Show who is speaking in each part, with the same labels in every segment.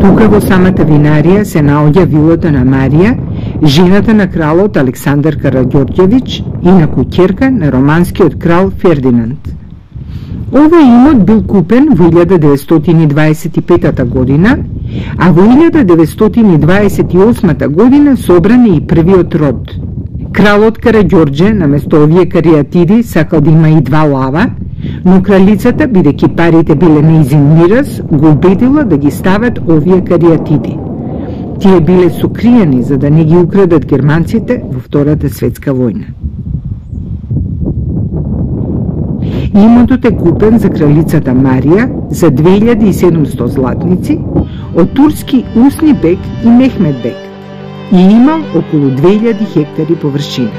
Speaker 1: Тука во самата винарија се наоѓа вилата на Марија, жената на кралот Александар Караѓорѓевиќ, инаку ќерка на романскиот крал Фердинанд. Овој имот бил купен во 1925 година, а во 1928 година собран и првиот род. Кралот Караѓорѓе, наместо овие кариатиди, сакал да има и 2 лава, но кралицата, бидејќи парите биле неизин мирас, го убедила да ги стават овие кариатиди. Тие биле сокриени за да не ги украдат германците во Втората светска војна. Имотот е купен за кралицата Марија за 2700 златници од турски Усни бек и Мехмед бек и имал околу 2000 хектари површина.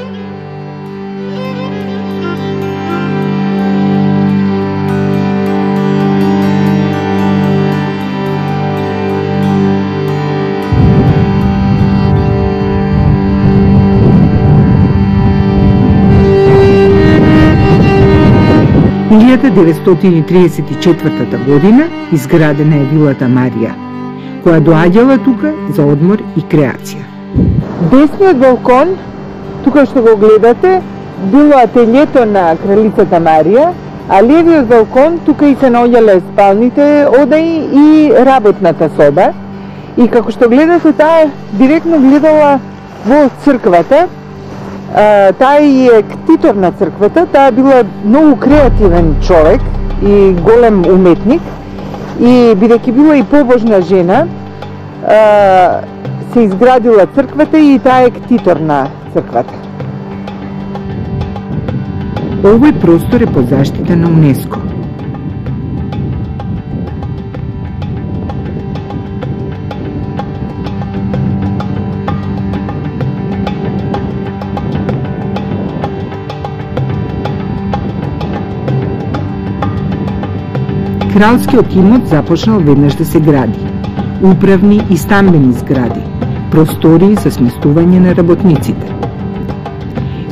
Speaker 1: В 1934 година изградена е вилата Марија, која доаѓала тука за одмор и креација.
Speaker 2: Десниот балкон, тука што го гледате, било ателјето на кралицата Марија, а левиот балкон, тука и се наоѓале спалните одаи и работната соба. И како што гледате, таа директно гледала во црквата. Таа е ктитор на црквата, таа била многу креативен човек и голем уметник и бидејќи била и побожна жена, се изградила црквата и таа е ктитор на црквата.
Speaker 1: Овој простор е под заштита на УНЕСКО. Кралскиот имот започнал веднаш да се гради. Управни и стамбени згради, простории за сместување на работниците.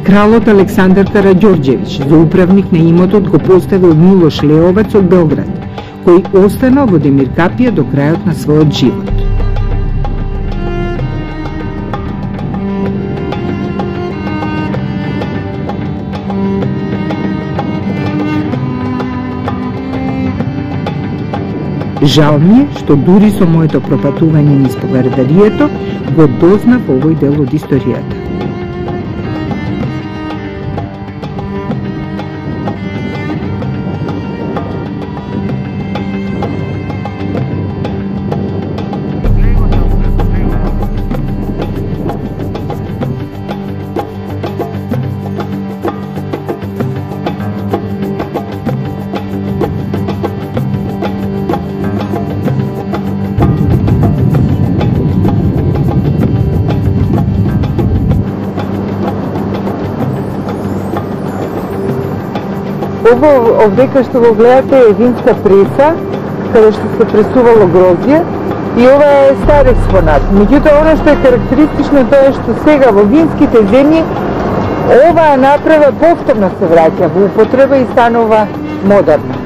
Speaker 1: Кралот Александар Караѓорѓевиќ за управник на имотот го поставил Милош Леовац од Белград, кој останал во Демир Капија до крајот на својот живот. Жал ми е што дури со моето пропатување низ Повердарието го дознав овој дел од историјата.
Speaker 2: Ово овдека што го гледате е винска преса, каде што се пресувало гроздје и ова е стар експонат. Меѓутоа, оно што е карактеристично тоа е што сега во винските земји оваа направа повторно се враќа во употреба и станува модерна.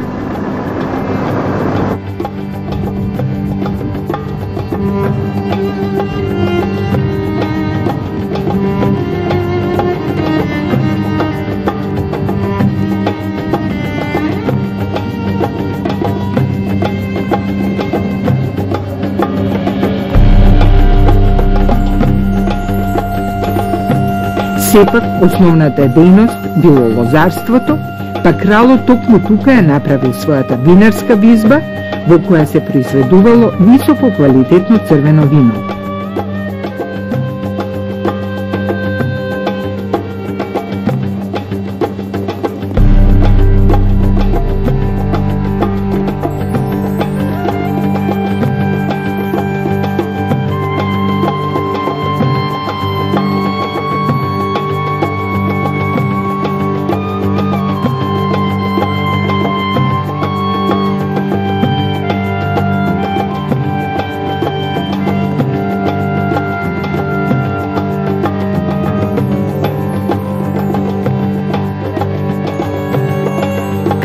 Speaker 1: Сепак, основната дејност било лозарството, па кралот токму тука ја направил својата винарска визба, во која се произведувало високо квалитетно црвено вино.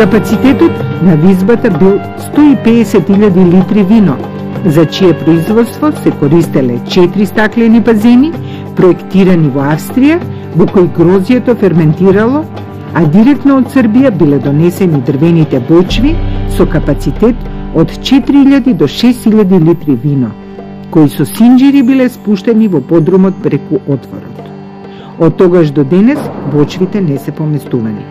Speaker 1: Капацитетот на визбата бил 150.000 литри вино, за чие производство се користеле 4 стаклени базени, проектирани во Австрија, во кои грозјето ферментирало, а директно од Србија биле донесени дрвените бочви со капацитет од 4000 до 6000 литри вино, кои со синџири биле спуштени во подрумот преку отворот. Од тогаш до денес бочвите не се поместувани.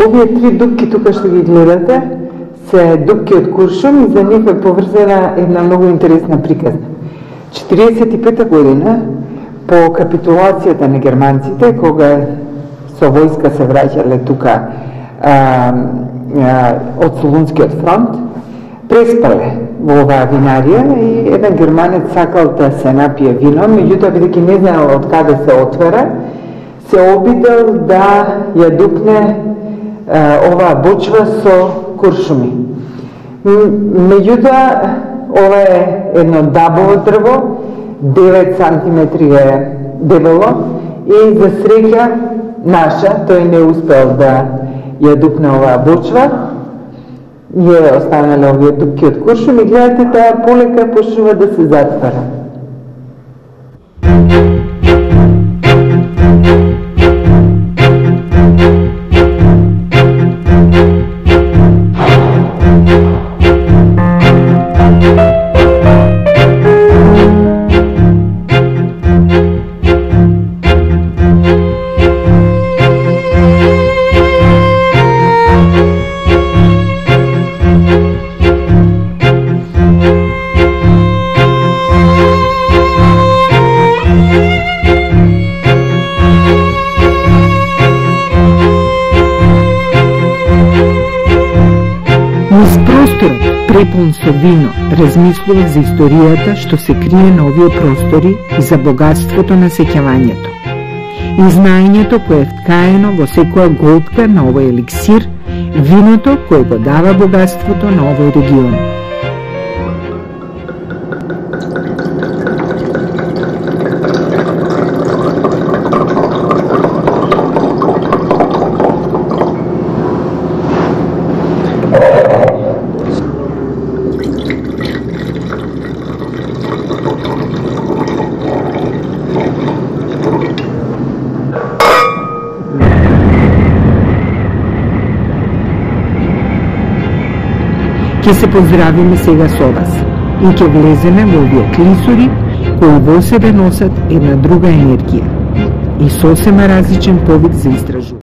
Speaker 2: Овие 3 дупки тука што ги гледате се дупки од куршум и за нив е поврзана една многу интересна приказна. 45 година по капитулацијата на германците, кога со војска се враќале тука од Солунскиот фронт, преспале во оваа винарија и еден германец сакал да се напие вино, меѓутоа бидејќи не знаел од каде се отвара, се обидел да ја дупне оваа бочва со куршуми. Меѓутоа, ова е едно дабово дрво, 9 сантиметри е дебело и за среќа наша, тој не успел да ја дупне оваа бочва, ја останале овие дупки од куршум и гледате таа полека почнува да се затвара.
Speaker 1: Низ просторот, препун со вино, размислував за историјата што се крие на овие простори и за богатството на сеќавањето. И знаењето кое е вткаено во секоја голтка на овој еликсир, виното кое го дава богатството на овој регион. Ќе се поздравиме сега со вас и ќе влеземе во овие клисури кои во себе носат една друга енергија и сосема различен повик за истражување.